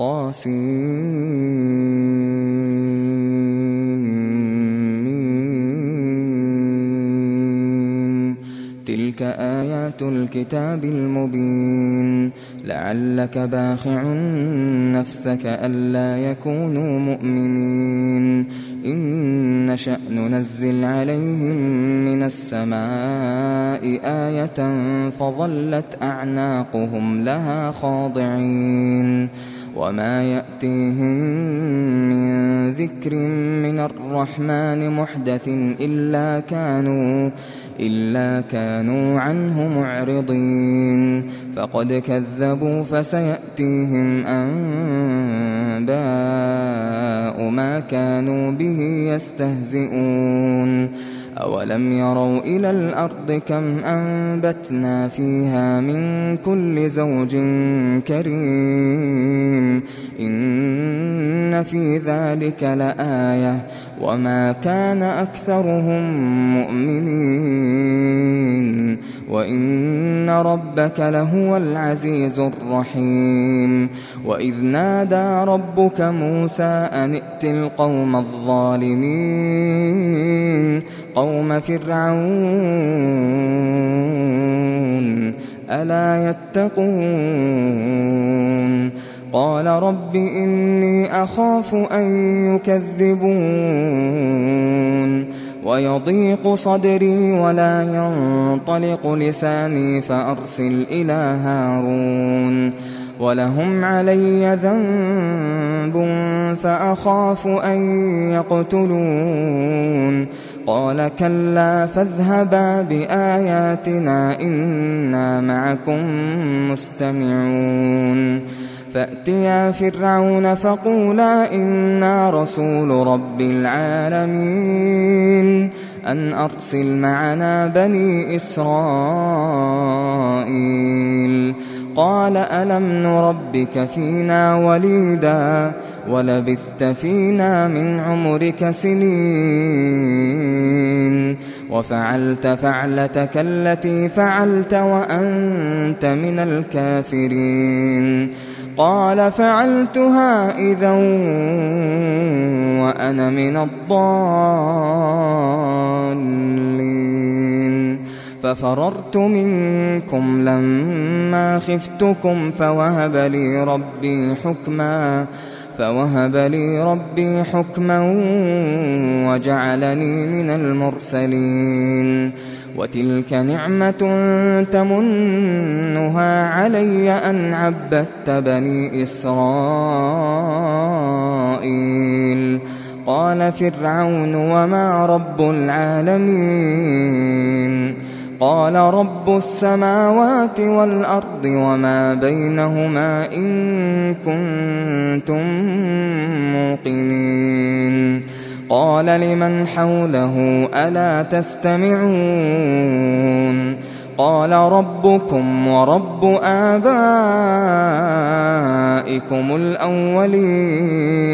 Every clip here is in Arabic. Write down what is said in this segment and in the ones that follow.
طاسين. تلك آيات الكتاب المبين. لعلك باخع نفسك ألا يكونوا مؤمنين. إن نشأ ننزل عليهم من السماء آية فظلت أعناقهم لها خاضعين. وما يأتيهم من ذكر من الرحمن محدث إلا كانوا عنه معرضين. فقد كذبوا فسيأتيهم أنباء ما كانوا به يستهزئون. أولم يروا إلى الأرض كم أنبتنا فيها من كل زوج كريم. إن في ذلك لآية وما كان أكثرهم مؤمنين وإن ربك لهو العزيز الرحيم. وإذ نادى ربك موسى أن ائت القوم الظالمين قوم فرعون ألا يتقون. قال رب إني أخاف أن يكذبون ويضيق صدري ولا ينطلق لساني فأرسل إلى هارون ولهم علي ذنب فأخاف أن يقتلون. قال كلا فاذهبا بآياتنا إنا معكم مستمعون. فأتيا فرعون فقولا إنا رسول رب العالمين أن أرسل معنا بني إسرائيل. قال ألم نربك فينا وليدا ولبثت فينا من عمرك سنين وفعلت فعلتك التي فعلت وأنت من الكافرين. قال فعلتها إذا وأنا من الضالين. ففررت منكم لما خفتكم فوهب لي ربي حكما وجعلني من المرسلين. وتلك نعمة تمنها علي أن عبدت بني إسرائيل. قال فرعون وما رب العالمين. قال رب السماوات والأرض وما بينهما إن كنتم موقنين. قال لمن حوله ألا تستمعون. قال ربكم ورب آبائكم الأولين.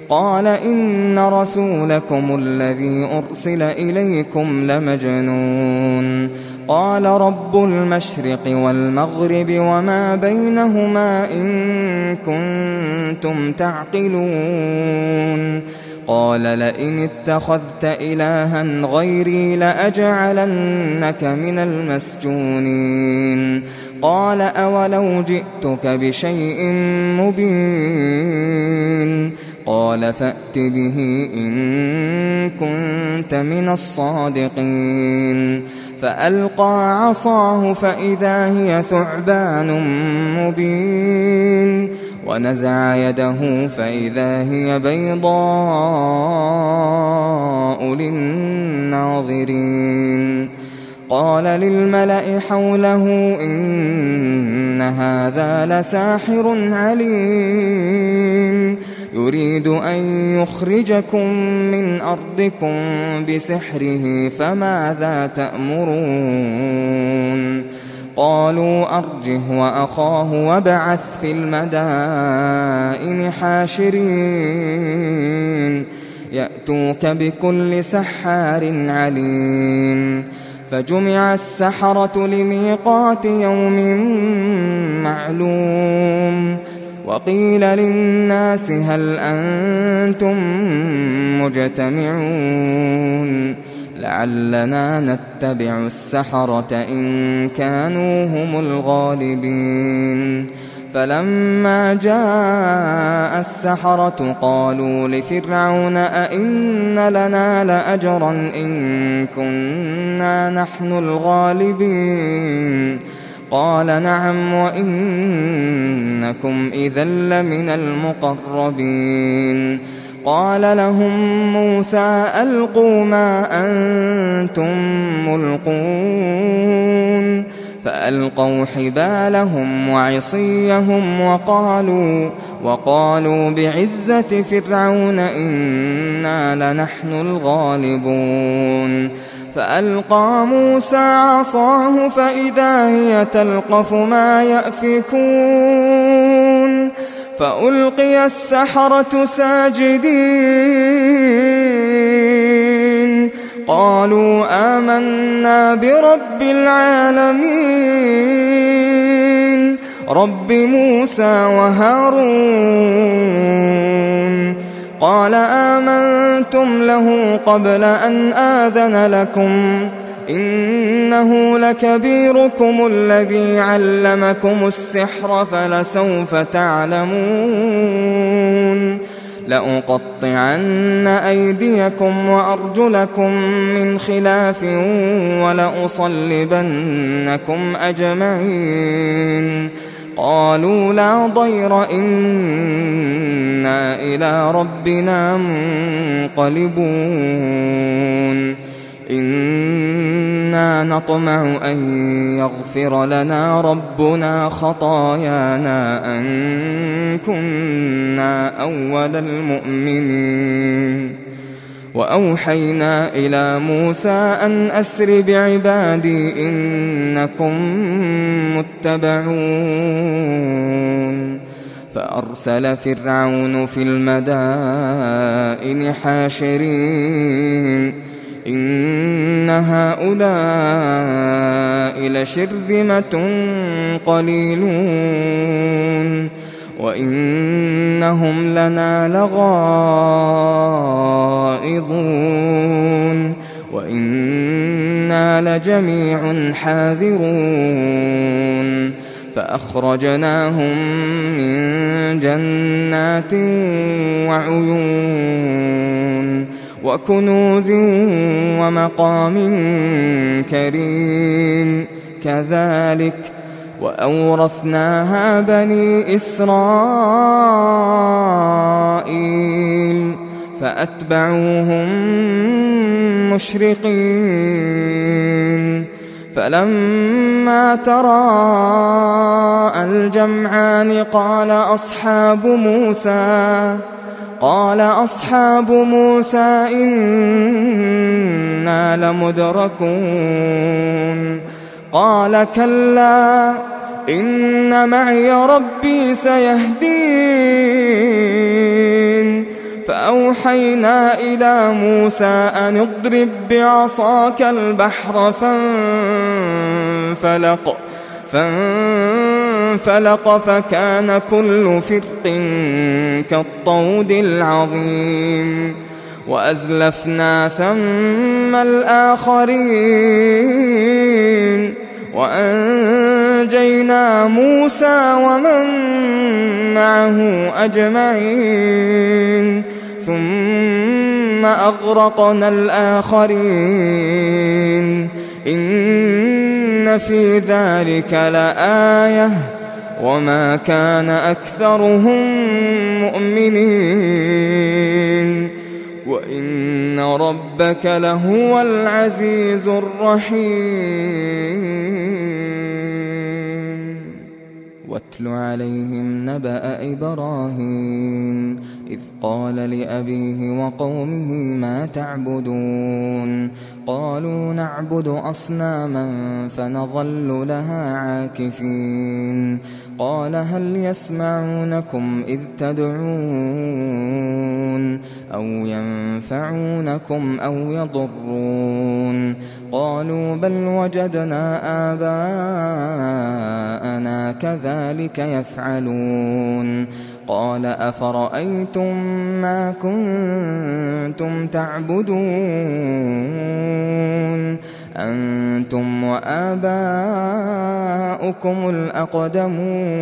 قال إن رسولكم الذي أرسل إليكم لمجنون. قال رب المشرق والمغرب وما بينهما إن كنتم تعقلون. قال لئن اتخذت إلها غيري لأجعلنك من المسجونين. قال أولو جئتك بشيء مبين. قال فأت به إن كنت من الصادقين. فألقى عصاه فإذا هي ثعبان مبين ونزع يده فإذا هي بيضاء للناظرين. قال للملأ حوله إن هذا لساحر عليم يريد أن يخرجكم من أرضكم بسحره فماذا تأمرون. قالوا أرجه وأخاه وابعث في المدائن حاشرين يأتوك بكل سحار عليم. فجمع السحرة لميقات يوم معلوم. وقيل للناس هل أنتم مجتمعون لعلنا نتبع السحرة إن كانوا هم الغالبين فلما جاء السحرة قالوا لفرعون أئن لنا لأجرا إن كنا نحن الغالبين قال نعم وإنكم إذا لمن المقربين قال لهم موسى ألقوا ما أنتم ملقون فألقوا حبالهم وعصيهم وقالوا بعزة فرعون إنا لنحن الغالبون فألقى موسى عصاه فإذا هي تلقف ما يأفكون فألقي السحرة ساجدين قالوا آمنا برب العالمين رب موسى وهارون قال آمنتم له قبل أن آذن لكم إنه لكبيركم الذي علمكم السحر فلسوف تعلمون لأقطعن أيديكم وأرجلكم من خلاف ولأصلبنكم أجمعين قالوا لا ضير إنا إلى ربنا منقلبون إنا نطمع أن يغفر لنا ربنا خطايانا أن كنا أول المؤمنين وأوحينا إلى موسى أن أسر بعبادي إنكم متبعون فأرسل فرعون في المدائن حاشرين إن هؤلاء لشرذمة قليلون وإنهم لنا لغائظون وإنا لجميع حاذرون فأخرجناهم من جنات وعيون وكنوز ومقام كريم كذلك وأورثناها بني إسرائيل فأتبعوهم مشرقين فلما تراءى الجمعان قال أصحاب موسى إنا لمدركون قال كلا إن معي ربي سيهدين فأوحينا إلى موسى أن اضرب بعصاك البحر فانفلق فكان كل فرق كالطود العظيم وأزلفنا ثم الآخرين وأنجينا موسى ومن معه أجمعين ثم أغرقنا الآخرين إن في ذلك لآية وما كان أكثرهم مؤمنين وإن ربك لهو العزيز الرحيم واتل عليهم نبأ إبراهيم إذ قال لأبيه وقومه ما تعبدون قالوا نعبد أصناما فنظل لها عاكفين قال هل يسمعونكم إذ تدعون أو ينفعونكم أو يضرون قالوا بل وجدنا آباءنا كذلك يفعلون قال أفرأيتم ما كنتم تعبدون أنتم وآباؤكم الأقدمون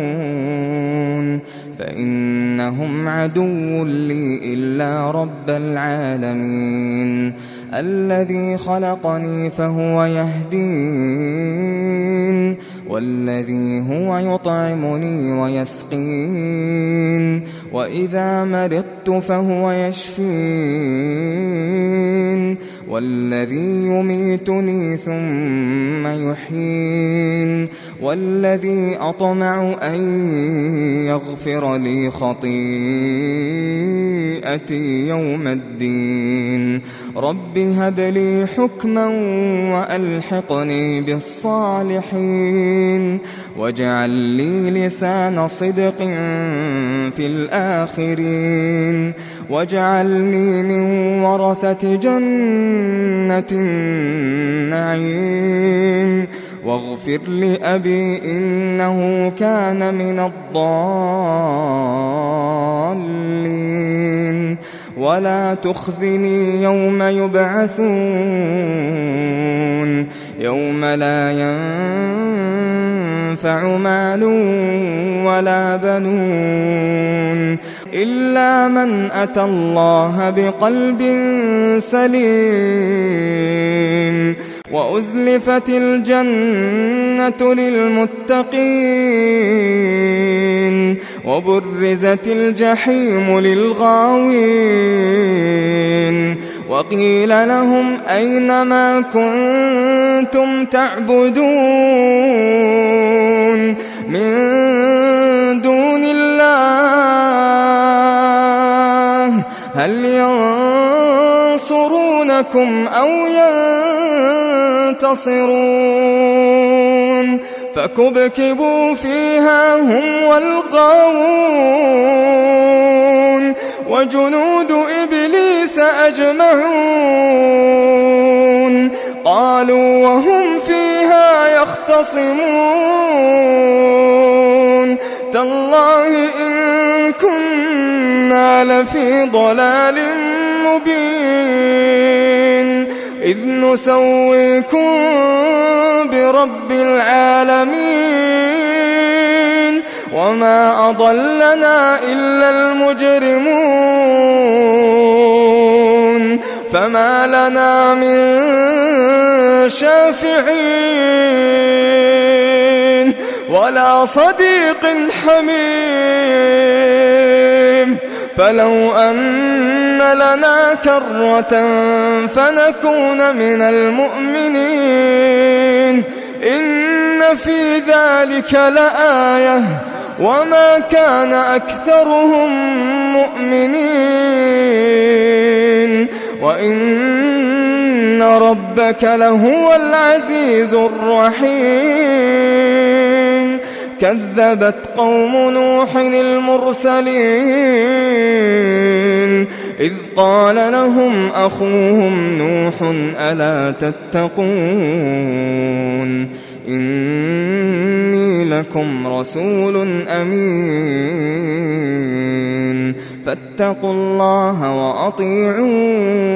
فإنهم عدو لي إلا رب العالمين الذي خلقني فهو يهدين والذي هو يطعمني ويسقين وإذا مرضت فهو يشفين والذي يميتني ثم يحيين والذي أطمع أن يغفر لي خطيئتي يوم الدين رب هب لي حكما وألحقني بالصالحين واجعل لي لسان صدق في الآخرين واجعلني من ورثة جنة النعيم واغفر لأبي إنه كان من الضالين ولا تخزني يوم يبعثون يوم لا ينفع مال ولا بنون إلا من أتى الله بقلب سليم وأزلفت الجنة للمتقين وبرزت الجحيم للغاوين وقيل لهم أين ما كنتم تعبدون من دون الله هل ينصرونكم أو ينتصرون فكبكبوا فيها هم والغاوون وجنود إبليس أجمعون قالوا وهم فيها يختصمون تالله إن كنا لفي ضلال مبين إذ نسويكم برب العالمين وما أضلنا إلا المجرمون فما لنا من شافعين ولا صديق حميم فلو أن لنا كرة فنكون من المؤمنين إن في ذلك لآية وما كان أكثرهم مؤمنين وإن ربك لهو العزيز الرحيم كذبت قوم نوح المرسلين إذ قال لهم أخوهم نوح ألا تتقون إني لكم رسول أمين فاتقوا الله وأطيعون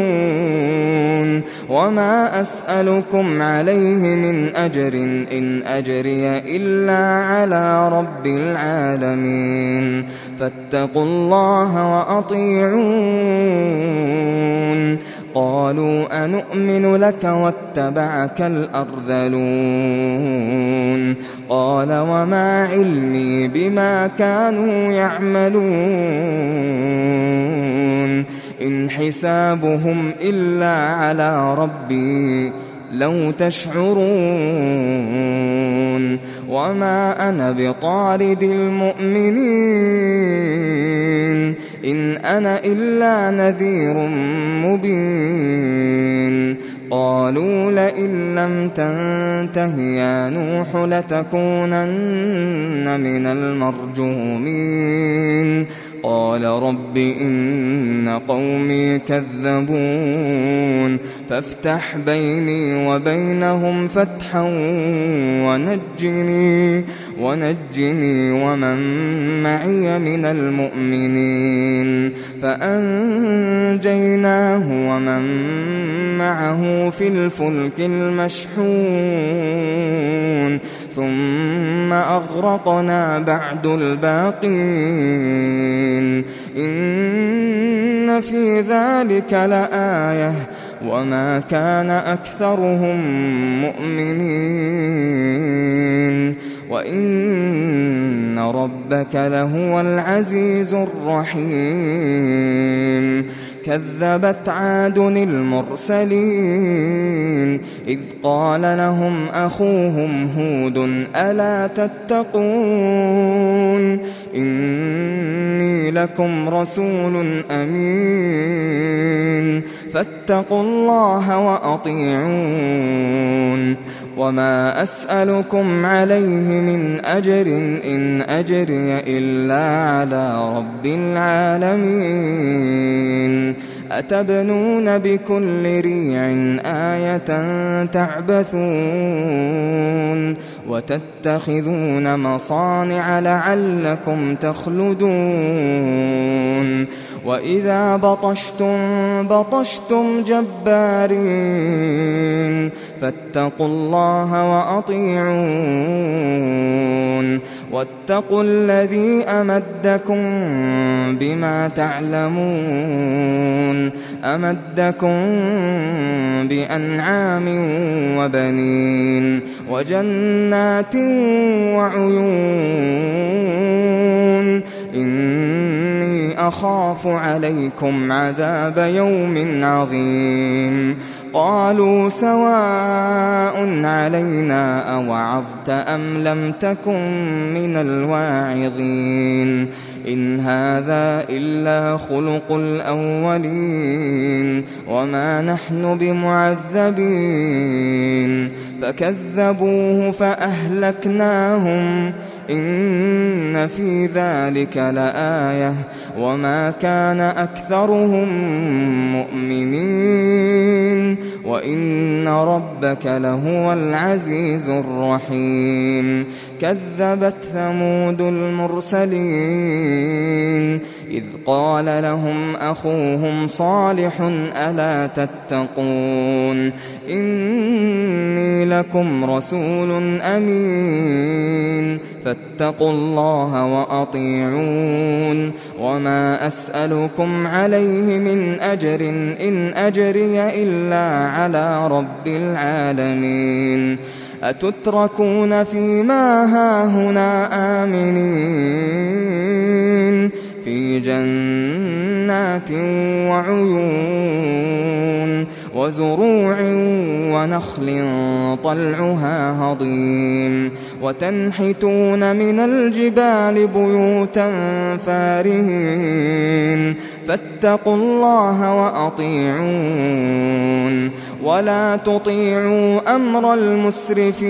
وما أسألكم عليه من أجر إن أجري إلا على رب العالمين فاتقوا الله وأطيعون قالوا أنؤمن لك واتبعك الأرذلون قال وما علمي بما كانوا يعملون إن حسابهم إلا على ربي لو تشعرون وما أنا بطارد المؤمنين إن أنا إلا نذير مبين قالوا لئن لم تنته يا نوح لتكونن من المرجومين قال رب إن قومي كذبون فافتح بيني وبينهم فتحا ونجني ومن معي من المؤمنين فأنجيناه ومن معه في الفلك المشحون ثم أغرقنا بعد الباقين إن في ذلك لآية وما كان أكثرهم مؤمنين وإن ربك لهو العزيز الرحيم كذبت عاد المرسلين إذ قال لهم أخوهم هود ألا تتقون إني لكم رسول أمين فاتقوا الله وأطيعون وما أسألكم عليه من أجر إن أجري إلا على رب العالمين أتبنون بكل ريع آية تعبثون وتتخذون مصانع لعلكم تخلدون وإذا بطشتم جبارين فاتقوا الله وأطيعون واتقوا الذي أمدكم بما تعلمون أمدكم بأنعام وبنين وجنات وعيون إني أخاف عليكم عذاب يوم عظيم قالوا سواء علينا أوعظت أم لم تكن من الواعظين إن هذا إلا خلق الأولين وما نحن بمعذبين فكذبوه فأهلكناهم إن في ذلك لآية وما كان أكثرهم مؤمنين وإن ربك لهو العزيز الرحيم كذبت ثمود المرسلين إذ قال لهم أخوهم صالح ألا تتقون إني لكم رسول أمين فاتقوا الله وأطيعون وما أسألكم عليه من أجر إن أجري إلا على رب العالمين أتتركون فيما هاهنا آمنين في جنات وعيون وزروع ونخل طلعها هضيم وتنحتون من الجبال بيوتا فارهين فاتقوا الله وأطيعون ولا تطيعوا أمر المسرفين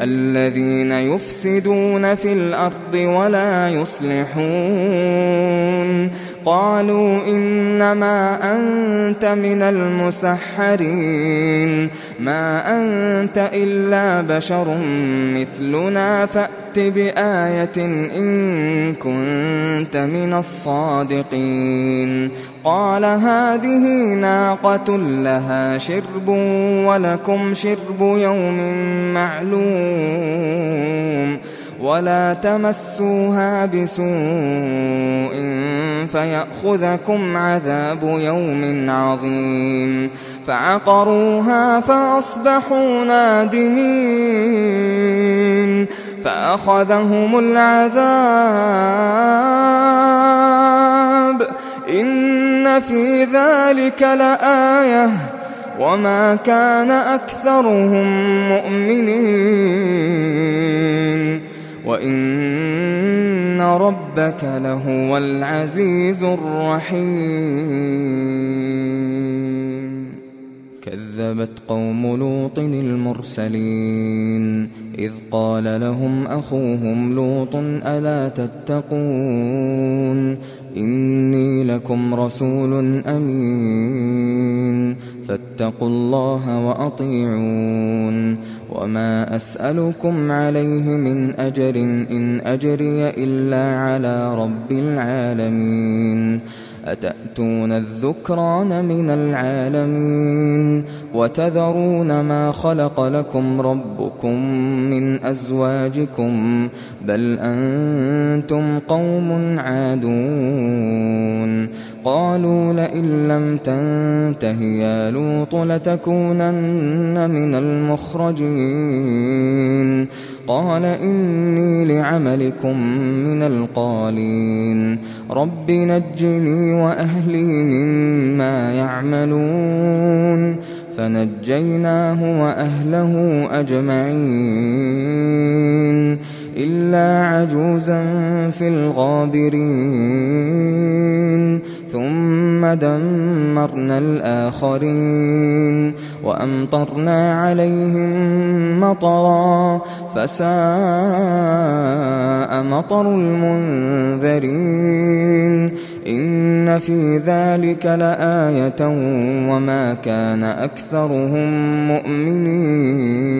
الذين يفسدون في الأرض ولا يصلحون قالوا إنما أنت من المسحرين ما أنت إلا بشر مثلنا فأت بآية إن كنت من الصادقين قال هذه ناقة لها شرب ولكم شرب يوم معلوم ولا تمسوها بسوء فيأخذكم عذاب يوم عظيم فعقروها فأصبحوا نادمين فأخذهم العذاب إن في ذلك لآية وما كان أكثرهم مؤمنين وإن ربك لهو العزيز الرحيم كذبت قوم لوط المرسلين إذ قال لهم أخوهم لوط ألا تتقون إني لكم رسول أمين فاتقوا الله وأطيعون وما أسألكم عليه من أجر إن أجري إلا على رب العالمين أتأتون الذكران من العالمين وتذرون ما خلق لكم ربكم من أزواجكم بل أنتم قوم عادون قالوا لئن لم تنته يا لوط لتكونن من المخرجين قال إني لعملكم من القالين رب نجني وأهلي مما يعملون فنجيناه وأهله أجمعين إلا عجوزا في الغابرين ثم دمرنا الآخرين وأمطرنا عليهم مطرا فساء مطر المنذرين إن في ذلك لآية وما كان أكثرهم مؤمنين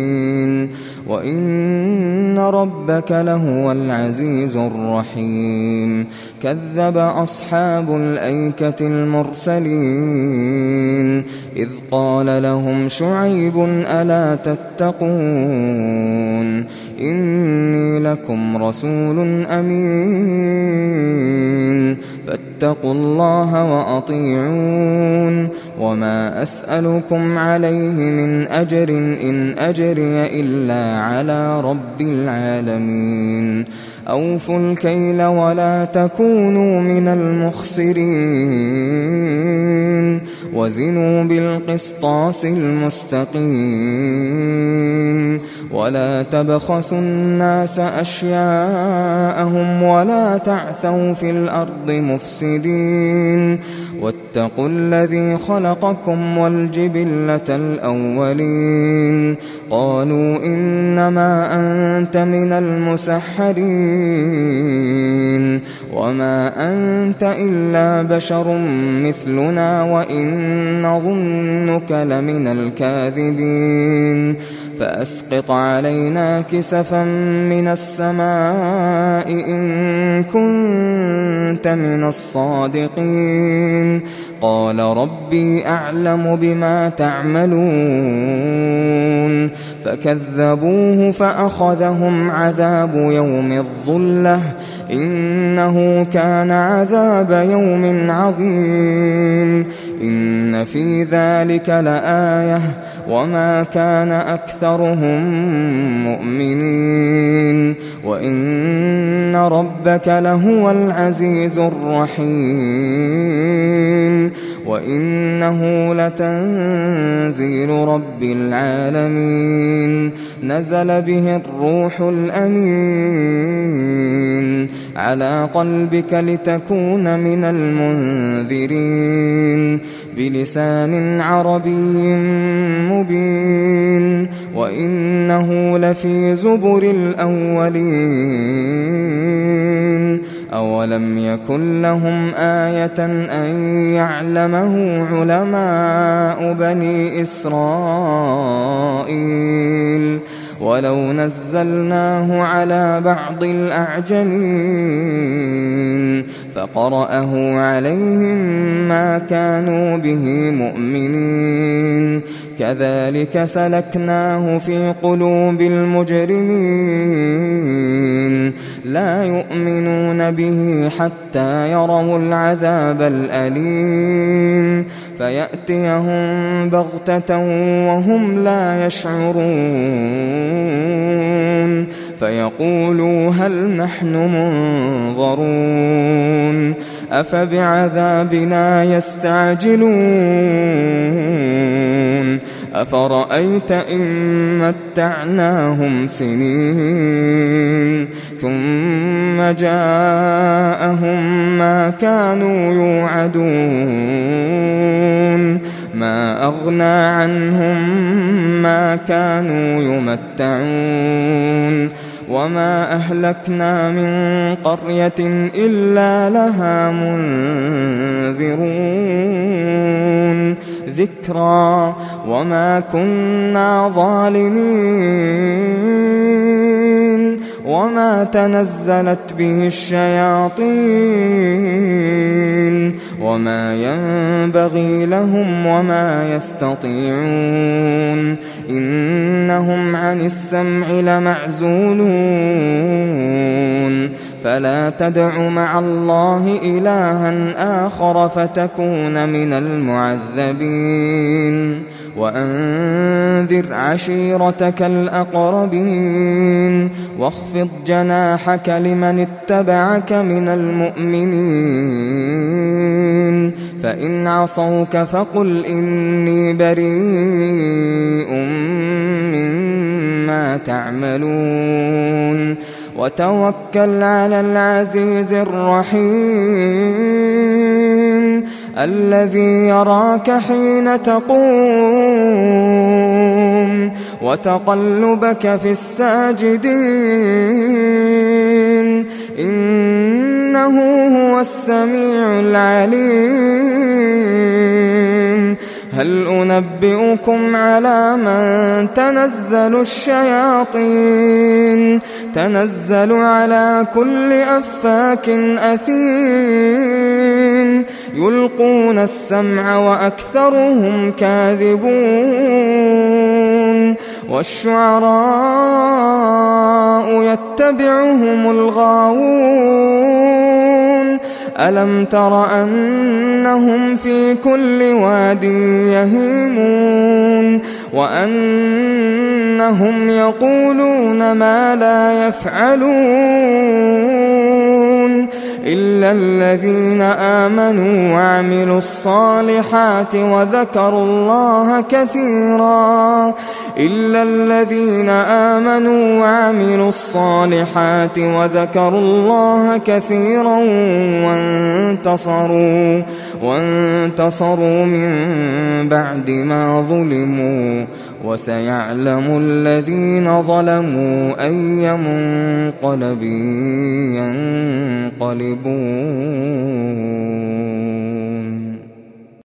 وإن ربك لهو العزيز الرحيم كذب أصحاب الأيكة المرسلين إذ قال لهم شعيب ألا تتقون إني لكم رسول أمين فاتقوا الله وأطيعون وما أسألكم عليه من أجر إن أجري إلا على رب العالمين أوفوا الكيل ولا تكونوا من المخسرين وزنوا بالقسطاس المستقيم ولا تبخسوا الناس أشياءهم ولا تعثوا في الأرض مفسدين واتقوا الذي خلقكم والجبلة الأولين قالوا إنما أنت من المسحرين وما أنت إلا بشر مثلنا وإن نظنك لمن الكاذبين فأسقط علينا كسفا من السماء إن كنت من الصادقين قال ربي أعلم بما تعملون فكذبوه فأخذهم عذاب يوم الظلة إنه كان عذاب يوم عظيم إن في ذلك لآية وما كان أكثرهم مؤمنين وإن ربك لهو العزيز الرحيم وإنه لتنزيل رب العالمين نزل به الروح الأمين على قلبك لتكون من المنذرين بلسان عربي مبين وإنه لفي زبر الأولين أولم يكن لهم آية أن يعلمه علماء بني إسرائيل ولو نزلناه على بعض الأعجمين فقرأه عليهم ما كانوا به مؤمنين كذلك سلكناه في قلوب المجرمين لا يؤمنون به حتى يروا العذاب الأليم فيأتيهم بغتة وهم لا يشعرون فيقولوا هل نحن منظرون أفبعذابنا يستعجلون أفرأيت إن متعناهم سنين ثم جاءهم ما كانوا يوعدون ما أغنى عنهم ما كانوا يمتعون وما أهلكنا من قرية إلا لها منذرون ذكرى وما كنا ظالمين وما تنزلت به الشياطين وما ينبغي لهم وما يستطيعون إنهم عن السمع لمعزولون فلا تدع مع الله إلها آخر فتكون من المعذبين وأنذر عشيرتك الأقربين واخفض جناحك لمن اتبعك من المؤمنين فإن عصوك فقل إني بريء مما تعملون وتوكل على العزيز الرحيم الذي يراك حين تقوم وتقلبك في الساجدين إنه هو السميع العليم هل أنبئكم على من تنزل الشياطين تنزل على كل أفاك أثيم يلقون السمع وأكثرهم كاذبون والشعراء يتبعهم الغاوون ألم تر أنهم في كل واد يهيمون وأنهم يقولون ما لا يفعلون إلا الذين آمنوا وعملوا الصالحات وذكروا الله كثيرا إلا الذين آمنوا وعملوا الصالحات وذكروا الله كثيرا وانتصروا من بعد ما ظلموا وسيعلم الذين ظلموا أي منقلب ينقلبون